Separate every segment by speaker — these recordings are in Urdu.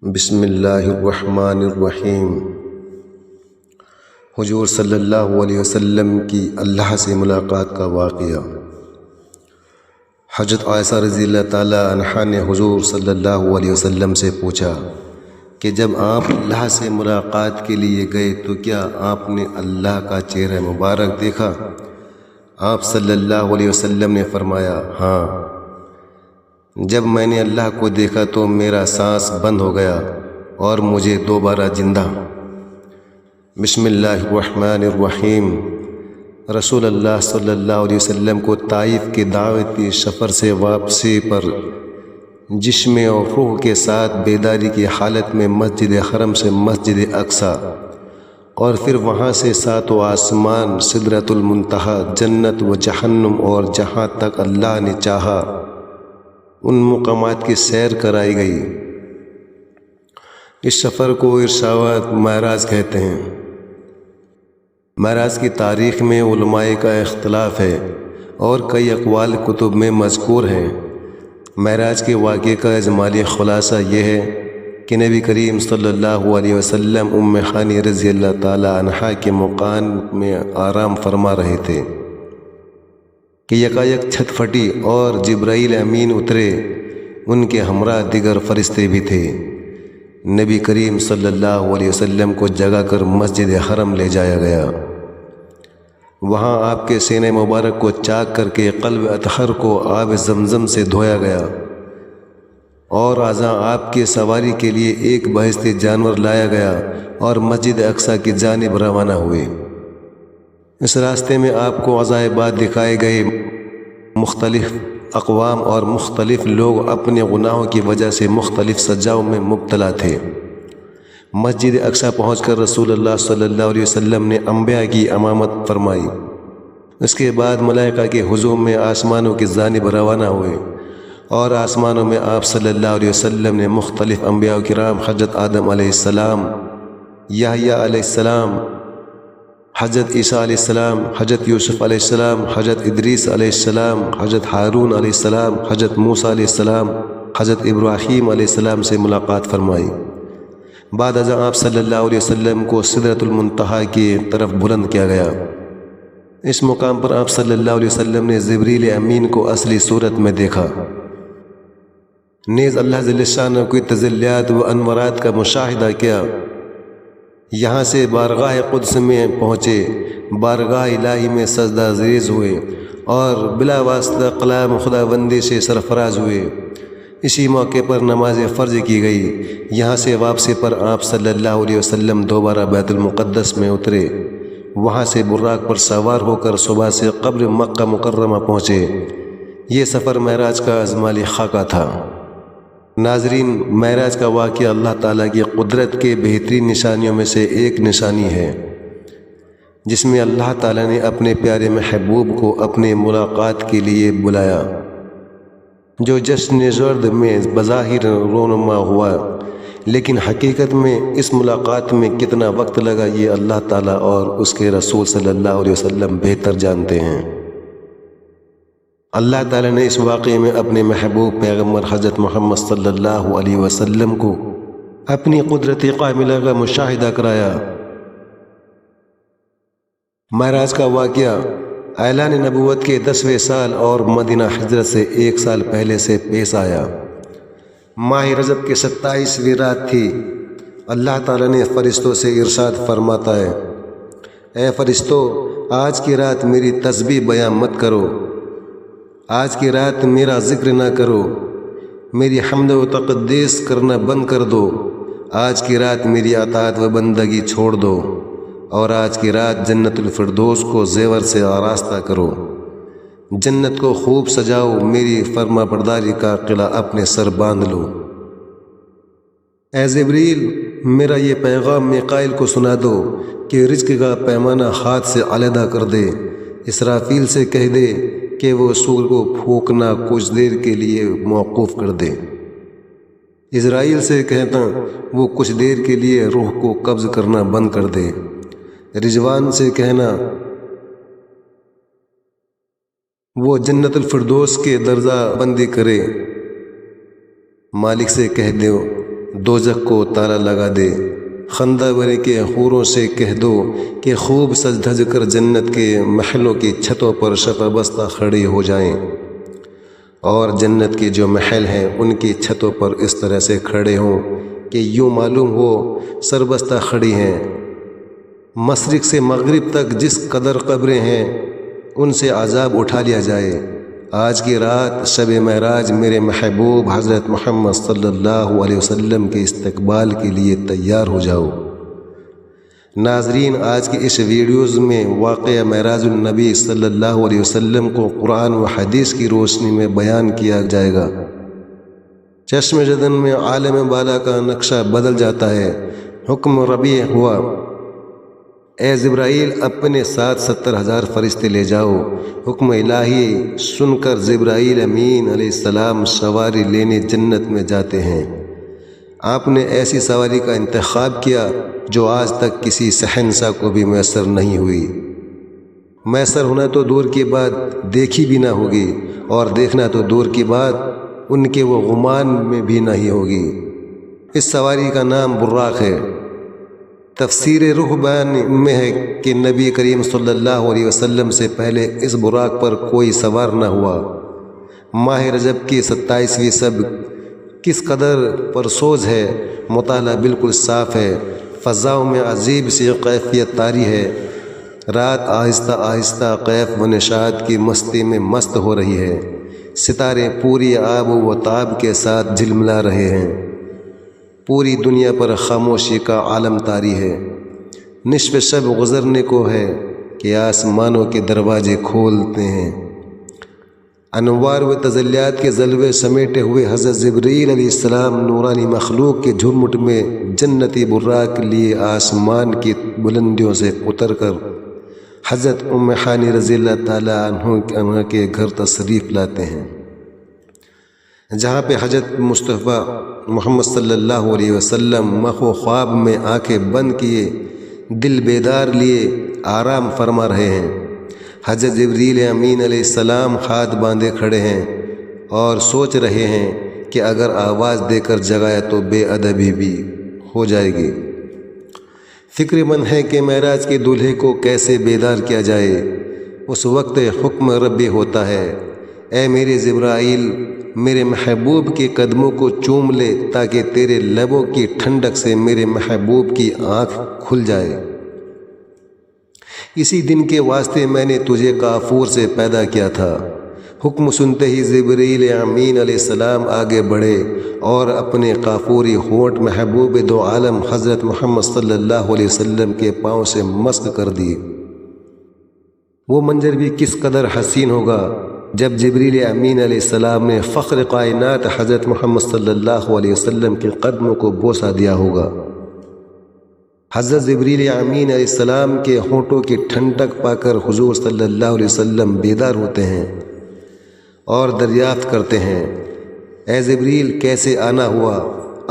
Speaker 1: بسم اللہ الرحمن الرحیم۔ حضور صلی اللہ علیہ وسلم کی اللہ سے ملاقات کا واقعہ۔ حضرت عائشہ رضی اللہ تعالی عنہا نے حضور صلی اللہ علیہ وسلم سے پوچھا کہ جب آپ اللہ سے ملاقات کے لیے گئے تو کیا آپ نے اللہ کا چہرہ مبارک دیکھا؟ آپ صلی اللہ علیہ وسلم نے فرمایا، ہاں، جب میں نے اللہ کو دیکھا تو میرا سانس بند ہو گیا اور مجھے دوبارہ زندہ۔ بسم اللہ الرحمن الرحیم۔ رسول اللہ صلی اللہ علیہ وسلم کو طائف کے دعوتی سفر سے واپسی پر جسم اور روح کے ساتھ بیداری کی حالت میں مسجد حرم سے مسجد اقصی اور پھر وہاں سے ساتوں آسمان، سدرۃ المنتہا، جنت و جہنم اور جہاں تک اللہ نے چاہا ان مقامات کی سیر کرائی گئی۔ اس سفر کو ارشاد معراج کہتے ہیں۔ معراج کی تاریخ میں علماء کا اختلاف ہے اور کئی اقوال کتب میں مذکور ہیں۔ معراج کے واقعے کا اجمالی خلاصہ یہ ہے کہ نبی کریم صلی اللہ علیہ وسلم ام ہانی رضی اللہ تعالی عنہا کے مکان میں آرام فرما رہے تھے کہ یکایک چھت پھٹی اور جبرائیل امین اترے۔ ان کے ہمراہ دیگر فرشتے بھی تھے۔ نبی کریم صلی اللہ علیہ وسلم کو جگا کر مسجد حرم لے جایا گیا۔ وہاں آپ کے سینہ مبارک کو چاک کر کے قلب اطہر کو آب زمزم سے دھویا گیا اور ازاں آپ کی سواری کے لیے ایک بہشتی جانور لایا گیا اور مسجد اقصی کی جانب روانہ ہوئے۔ اس راستے میں آپ کو عجائبات دکھائے گئے۔ مختلف اقوام اور مختلف لوگ اپنے گناہوں کی وجہ سے مختلف سزاؤں میں مبتلا تھے۔ مسجد اقصی پہنچ کر رسول اللہ صلی اللہ علیہ وسلم نے انبیاء کی امامت فرمائی۔ اس کے بعد ملائکہ کے ہجوم میں آسمانوں کی جانب روانہ ہوئے اور آسمانوں میں آپ صلی اللہ علیہ وسلم نے مختلف انبیاء کرام، حضرت آدم علیہ السلام، یحییٰ علیہ السلام، حضرت عیسیٰ علیہ السلام، حضرت یوسف علیہ السلام، حضرت ادریس علیہ السلام، حضرت ہارون علیہ السلام، حضرت موسیٰ علیہ السلام، حضرت ابراہیم علیہ السلام سے ملاقات فرمائی۔ بعد ازاں آپ صلی اللہ علیہ وسلم کو سدرۃ المنتہا کی طرف بلند کیا گیا۔ اس مقام پر آپ صلی اللہ علیہ وسلم نے جبریل امین کو اصلی صورت میں دیکھا۔ نیز اللہ جل شانہ کی تجلیات و انوارات کا مشاہدہ کیا۔ یہاں سے بارگاہ قدس میں پہنچے، بارگاہ الہی میں سجدہ ریز ہوئے اور بلا واسطہ کلام خداوندی سے سرفراز ہوئے۔ اسی موقع پر نماز فرض کی گئی۔ یہاں سے واپسی پر آپ صلی اللہ علیہ وسلم دوبارہ بیت المقدس میں اترے۔ وہاں سے براق پر سوار ہو کر صبح سے قبر مکہ مکرمہ پہنچے۔ یہ سفر معراج کا اجمالی خاکہ تھا۔ ناظرین، معراج کا واقعہ اللہ تعالیٰ کی قدرت کے بہترین نشانیوں میں سے ایک نشانی ہے، جس میں اللہ تعالیٰ نے اپنے پیارے محبوب کو اپنے ملاقات کے لیے بلایا، جو جشن زرد میں بظاہر رونما ہوا، لیکن حقیقت میں اس ملاقات میں کتنا وقت لگا یہ اللہ تعالیٰ اور اس کے رسول صلی اللہ علیہ وسلم بہتر جانتے ہیں۔ اللہ تعالیٰ نے اس واقعے میں اپنے محبوب پیغمبر حضرت محمد صلی اللہ علیہ وسلم کو اپنی قدرت کاملہ کا مشاہدہ کرایا۔ معراج کا واقعہ اعلان نبوت کے 10ویں سال اور مدینہ ہجرت سے 1 سال پہلے سے پیش آیا۔ ماہ رجب کی 27ویں رات تھی۔ اللہ تعالیٰ نے فرشتوں سے ارشاد فرماتا ہے، اے فرشتوں، آج کی رات میری تسبیح بیان مت کرو، آج کی رات میرا ذکر نہ کرو، میری حمد و تقدیس کرنا بند کر دو، آج کی رات میری اطاعت و بندگی چھوڑ دو، اور آج کی رات جنت الفردوس کو زیور سے آراستہ کرو، جنت کو خوب سجاؤ، میری فرما برداری کا قلعہ اپنے سر باندھ لو۔ اے جبریل، میرا یہ پیغام میکائیل کو سنا دو کہ رزق کا پیمانہ ہاتھ سے علیحدہ کر دے۔ اسرافیل سے کہہ دے کہ وہ سور کو پھونکنا کچھ دیر کے لیے موقوف کر دے۔ اسرائیل سے کہتا وہ کچھ دیر کے لیے روح کو قبض کرنا بند کر دے۔ رضوان سے کہنا وہ جنت الفردوس کے درجہ بندی کرے۔ مالک سے کہہ دو دوزخ کو تالا لگا دے۔ خندہ برے کے حوروں سے کہہ دو کہ خوب سج دھج کر جنت کے محلوں کی چھتوں پر شفا بستہ کھڑے ہو جائیں، اور جنت کے جو محل ہیں ان کی چھتوں پر اس طرح سے کھڑے ہوں کہ یوں معلوم ہو سربستہ کھڑی ہیں۔ مشرق سے مغرب تک جس قدر قبریں ہیں ان سے عذاب اٹھا لیا جائے۔ آج کی رات شب معراج میرے محبوب حضرت محمد صلی اللہ علیہ وسلم کے استقبال کے لیے تیار ہو جاؤ۔ ناظرین، آج کی اس ویڈیوز میں واقعہ معراج النبی صلی اللہ علیہ وسلم کو قرآن و حدیث کی روشنی میں بیان کیا جائے گا۔ چشم جدن میں عالم بالا کا نقشہ بدل جاتا ہے۔ حکم ربی ہوا، اے جبرائیل اپنے ساتھ 70,000 فرشتے لے جاؤ۔ حکم الہی سن کر جبرائیل امین علیہ السلام سواری لینے جنت میں جاتے ہیں۔ آپ نے ایسی سواری کا انتخاب کیا جو آج تک کسی شہنشاہ کو بھی میسر نہیں ہوئی۔ میسر ہونا تو دور کی بات، دیکھی بھی نہ ہوگی، اور دیکھنا تو دور کی بات ان کے وہ گمان میں بھی نہیں ہوگی۔ اس سواری کا نام براق ہے۔ تفسیر روح بیان میں ہے کہ نبی کریم صلی اللہ علیہ وسلم سے پہلے اس براق پر کوئی سوار نہ ہوا۔ ماہ رجب کی 27ویں شب کس قدر پرسوز ہے، مطالعہ بالکل صاف ہے، فضاؤں میں عجیب سی کیفیت طاری ہے۔ رات آہستہ آہستہ کیف و نشاط کی مستی میں مست ہو رہی ہے۔ ستارے پوری آب و تاب کے ساتھ جھلملا رہے ہیں۔ پوری دنیا پر خاموشی کا عالم طاری ہے۔ نصف شب گزرنے کو ہے کہ آسمانوں کے دروازے کھولتے ہیں۔ انوار و تجلیات کے جلوے سمیٹے ہوئے حضرت جبرائیل علیہ السلام نورانی مخلوق کے جھرمٹ میں جنتی براق لیے آسمان کی بلندیوں سے اتر کر حضرت ام ہانی رضی اللہ تعالیٰ عنہ کے گھر تشریف لاتے ہیں، جہاں پہ حضرت مصطفیٰ محمد صلی اللہ علیہ وسلم مخو خواب میں آنکھیں بند کیے دل بیدار لیے آرام فرما رہے ہیں۔ حضرت جبرائیل امین علیہ السلام ہاتھ باندھے کھڑے ہیں اور سوچ رہے ہیں کہ اگر آواز دے کر جگایا تو بے ادبی بھی ہو جائے گی۔ فکر مند ہے کہ معراج کے دولہے کو کیسے بیدار کیا جائے۔ اس وقت حکم ربی ہوتا ہے، اے میرے جبرائیل میرے محبوب کے قدموں کو چوم لے تاکہ تیرے لبوں کی ٹھنڈک سے میرے محبوب کی آنکھ کھل جائے۔ اسی دن کے واسطے میں نے تجھے کافور سے پیدا کیا تھا۔ حکم سنتے ہی جبرائیل امین علیہ السلام آگے بڑھے اور اپنے کافوری ہونٹ محبوب دو عالم حضرت محمد صلی اللہ علیہ وسلم کے پاؤں سے مسک کر دی۔ وہ منظر بھی کس قدر حسین ہوگا جب جبرائیل امین علیہ السلام نے فخر کائنات حضرت محمد صلی اللہ علیہ وسلم کے قدموں کو بوسہ دیا ہوگا۔ حضرت جبرائیل امین علیہ السلام کے ہونٹوں کی ٹھنڈک پا کر حضور صلی اللہ علیہ وسلم بیدار ہوتے ہیں اور دریافت کرتے ہیں، اے جبرائیل کیسے آنا ہوا؟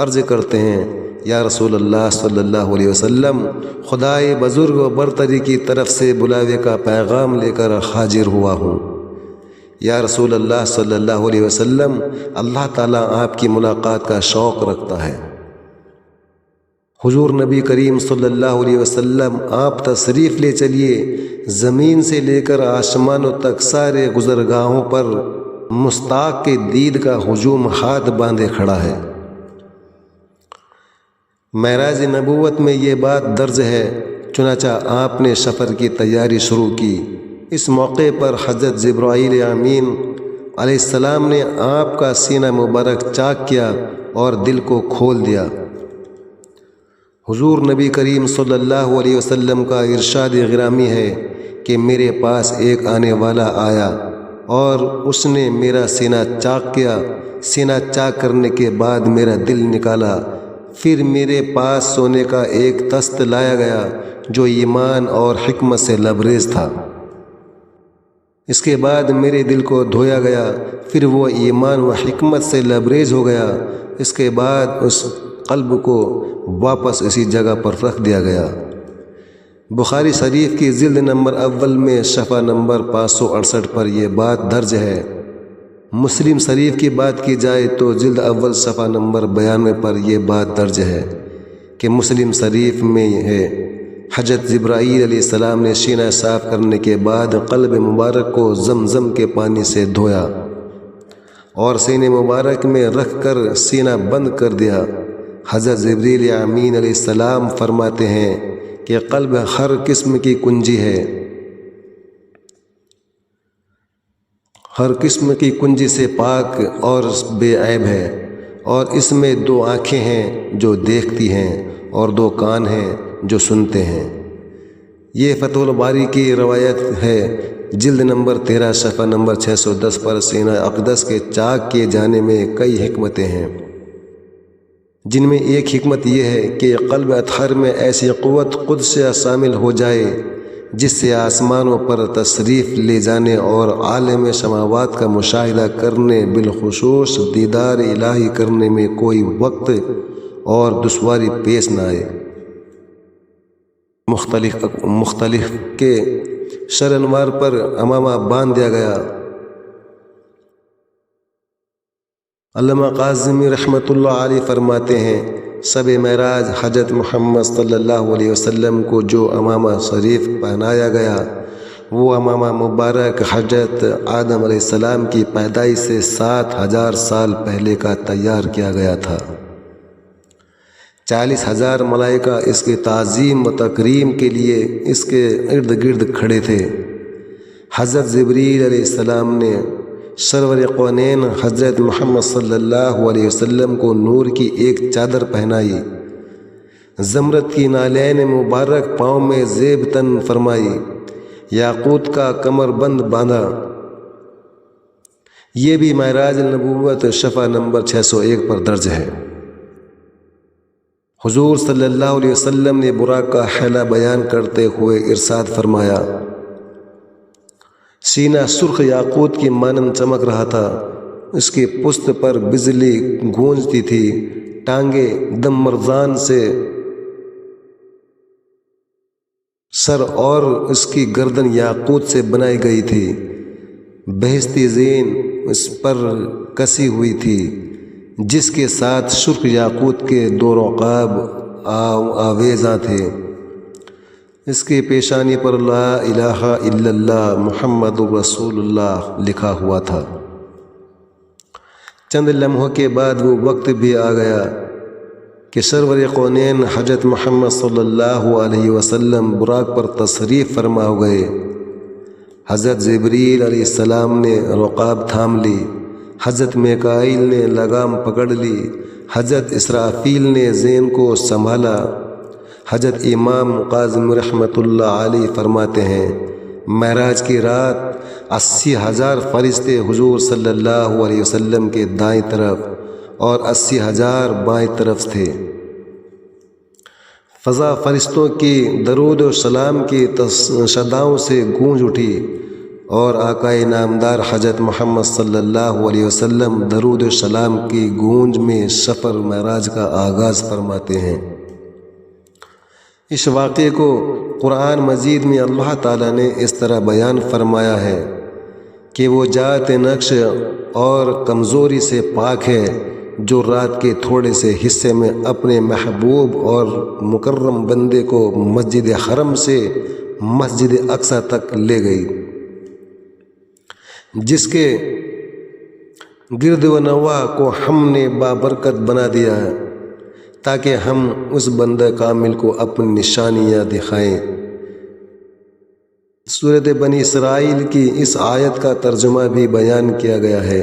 Speaker 1: عرض کرتے ہیں، یا رسول اللہ صلی اللہ علیہ وسلم خدائے بزرگ و برتری کی طرف سے بلاوے کا پیغام لے کر حاضر ہوا ہوں۔ یا رسول اللہ صلی اللہ علیہ وسلم اللہ تعالیٰ آپ کی ملاقات کا شوق رکھتا ہے۔ حضور نبی کریم صلی اللہ علیہ وسلم آپ تشریف لے چلیے۔ زمین سے لے کر آسمانوں تک سارے گزرگاہوں پر مشتاق کے دید کا ہجوم ہاتھ باندھے کھڑا ہے۔ معراج نبوت میں یہ بات درج ہے، چنانچہ آپ نے سفر کی تیاری شروع کی۔ اس موقع پر حضرت جبرائیل امین علیہ السلام نے آپ کا سینہ مبارک چاک کیا اور دل کو کھول دیا۔ حضور نبی کریم صلی اللہ علیہ وسلم کا ارشاد گرامی ہے کہ میرے پاس ایک آنے والا آیا اور اس نے میرا سینہ چاک کیا۔ سینہ چاک کرنے کے بعد میرا دل نکالا، پھر میرے پاس سونے کا ایک تست لایا گیا جو ایمان اور حکمت سے لبریز تھا۔ اس کے بعد میرے دل کو دھویا گیا، پھر وہ ایمان و حکمت سے لبریز ہو گیا۔ اس کے بعد اس قلب کو واپس اسی جگہ پر رکھ دیا گیا۔ بخاری شریف کی جلد نمبر اول میں صفحہ نمبر 568 پر یہ بات درج ہے۔ مسلم شریف کی بات کی جائے تو جلد اول صفحہ نمبر 92 پر یہ بات درج ہے کہ مسلم شریف میں ہے حضرت جبرائیل علیہ السلام نے سینہ صاف کرنے کے بعد قلب مبارک کو زمزم کے پانی سے دھویا اور سینے مبارک میں رکھ کر سینہ بند کر دیا۔ حضرت جبریل امین علیہ السلام فرماتے ہیں کہ قلب ہر قسم کی کنجی ہے، ہر قسم کی کنجی سے پاک اور بے عیب ہے، اور اس میں 2 آنکھیں ہیں جو دیکھتی ہیں اور 2 کان ہیں جو سنتے ہیں۔ یہ فتح الباری کی روایت ہے، جلد نمبر 13 صفحہ نمبر 610 پر۔ سینہ اقدس کے چاک کیے جانے میں کئی حکمتیں ہیں، جن میں ایک حکمت یہ ہے کہ قلب اطہر میں ایسی قوت قدسیہ شامل ہو جائے جس سے آسمانوں پر تشریف لے جانے اور عالم سماوات کا مشاہدہ کرنے، بالخصوص دیدار الہی کرنے میں کوئی وقت اور دشواری پیش نہ آئے۔ مختلف کے شرنوار پر امامہ باندھ دیا گیا۔ علامہ قاسمی رحمۃ اللہ علیہ فرماتے ہیں، شب معراج حضرت محمد صلی اللہ علیہ وسلم کو جو امامہ شریف پہنایا گیا وہ امامہ مبارک حضرت آدم علیہ السلام کی پیدائش سے 7000 سال پہلے کا تیار کیا گیا تھا۔ 40,000 ملائکہ اس کے تعظیم و تکریم کے لیے اس کے ارد گرد کھڑے تھے۔ حضرت جبریل علیہ السلام نے سرور کونین حضرت محمد صلی اللہ علیہ وسلم کو نور کی ایک چادر پہنائی، زمرد کی نالین مبارک پاؤں میں زیب تن فرمائی، یاقوت کا کمر بند باندھا۔ یہ بھی معراج النبوت صفحہ نمبر 601 پر درج ہے۔ حضور صلی اللہ علیہ وسلم نے براق کا حیلہ بیان کرتے ہوئے ارشاد فرمایا، سینہ سرخ یاقوت کی مانند چمک رہا تھا، اس کی پشت پر بجلی گونجتی تھی، ٹانگیں دم مرزان سے سر اور اس کی گردن یاقوت سے بنائی گئی تھی، بہشتی زین اس پر کسی ہوئی تھی جس کے ساتھ سرخ یاقوت کے 2 رقاب آویزاں تھے۔ اس کی پیشانی پر لا الہ الا اللہ محمد رسول اللہ لکھا ہوا تھا۔ چند لمحوں کے بعد وہ وقت بھی آ گیا کہ سرور کونین حضرت محمد صلی اللہ علیہ وسلم براق پر تشریف فرما ہو گئے۔ حضرت جبریل علیہ السلام نے رقاب تھام لی، حضرت میکائیل نے لگام پکڑ لی، حضرت اسرافیل نے زین کو سنبھالا۔ حضرت امام قاسم رحمۃ اللہ علیہ فرماتے ہیں، معراج کی رات 80,000 فرشتے حضور صلی اللہ علیہ وسلم کے دائیں طرف اور 80,000 بائیں طرف تھے۔ فضا فرشتوں کی درود و سلام کی صداؤں سے گونج اٹھی اور آقا نامدار حضرت محمد صلی اللہ علیہ وسلم درود و سلام کی گونج میں سفر معراج کا آغاز فرماتے ہیں۔ اس واقعے کو قرآن مجید میں اللہ تعالیٰ نے اس طرح بیان فرمایا ہے کہ وہ ذات نقش اور کمزوری سے پاک ہے جو رات کے تھوڑے سے حصے میں اپنے محبوب اور مکرم بندے کو مسجد حرم سے مسجد اقصی تک لے گئی، جس کے گرد و نواح کو ہم نے بابرکت بنا دیا ہے تاکہ ہم اس بندہ کامل کو اپنی نشانیاں دکھائیں۔ سورۃ بنی اسرائیل کی اس آیت کا ترجمہ بھی بیان کیا گیا ہے۔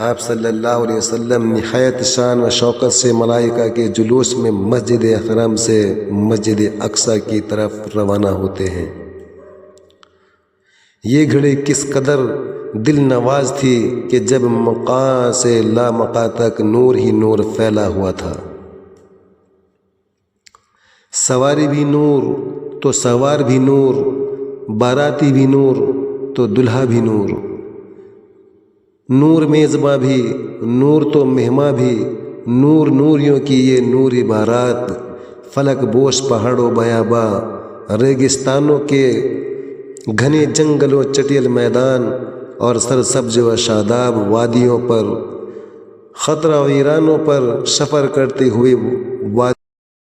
Speaker 1: آپ صلی اللہ علیہ وسلم نہایت شان و شوکت سے ملائکہ کے جلوس میں مسجد حرم سے مسجد اقصی کی طرف روانہ ہوتے ہیں۔ یہ گھڑی کس قدر دل نواز تھی کہ جب مقام سے لا مقام تک نور ہی نور پھیلا ہوا تھا۔ سواری بھی نور تو سوار بھی نور، باراتی بھی نور تو دلہا بھی نور، نور میزباں بھی نور تو مہماں بھی، نور نوریوں کی یہ نوری بارات، فلک بوش پہاڑوں بیاباں، ریگستانوں کے گھنے جنگلوں چٹیل میدان، اور سرسبز و شاداب وادیوں پر، خطرہ ویرانوں پر سفر کرتے ہوئے وادی